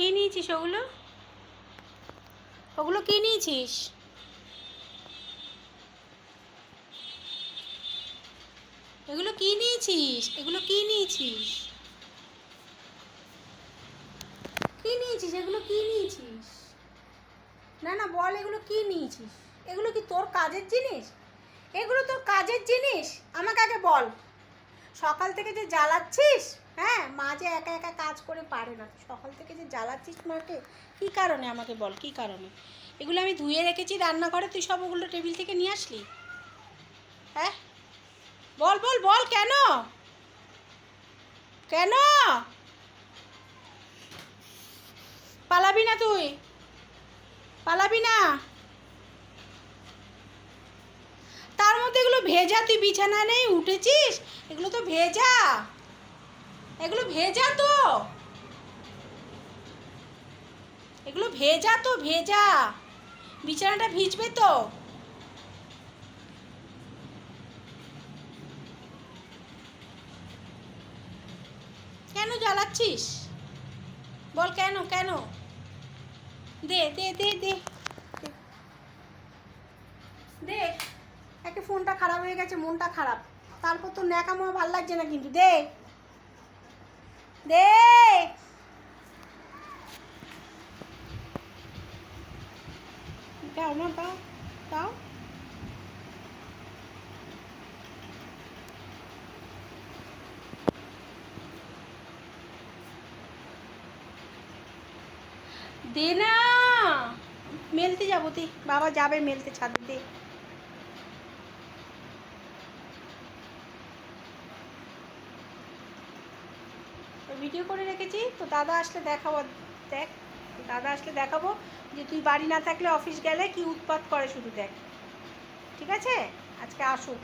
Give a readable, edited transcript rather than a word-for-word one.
কি নিয়েছিস ওগুলো? ওগুলো কি নিয়েছিস? এগুলো কি নিয়েছিস? এগুলো কি নিয়েছিস? কি নিয়েছিস? এগুলো কি নিয়েছিস? না না বল, এগুলো কি নিয়েছিস? এগুলো কি তোর কাজের জিনিস? এগুলো তোর কাজের জিনিস? আমাকে আগে বল। সকাল থেকে যে জ্বালাচ্ছিস, হ্যাঁ, মা যে একা একা কাজ করে পারে না, সকাল থেকে যে জ্বালাচ্ছিস মাকে, কী কারণে আমাকে বল, কী কারণে? এগুলো আমি ধুয়ে রেখেছি রান্নাঘরে, তুই সব ওগুলো টেবিল থেকে নিয়ে আসলি? হ্যাঁ বল বল বল, কেন? কেন পালাবি না তুই? পালাবি না? তার মধ্যে এগুলো ভেজা, তুই বিছানা নেই উঠেছিস, এগুলো তো ভেজা, এগুলো ভেজা তো, এগুলো ভেজা তো, ভেজা, বিছানাটা ভিজবে তো। কেন জ্বালাচ্ছিস বল, কেন কেন? দে দে দে দে দে। একটা ফোনটা খারাপ হয়ে গেছে, মনটা খারাপ, তারপর তো ন্যাকামো ভাল লাগছে না কিন্তু, দে দে। দাও না, দাও দাও। দে না, মেলতে যাবো, তুই বাবা যাবে মেলতে ছাদে, দে। ভিডিও করে রেখেছি তো, দাদা আসলে দেখাবো, দেখ, দাদা আসলে দেখাবো যে তুই বাড়ি না থাকলে অফিস গেলে কি উৎপাত করে শুধু, দেখ। ঠিক আছে, আজকে আসুক।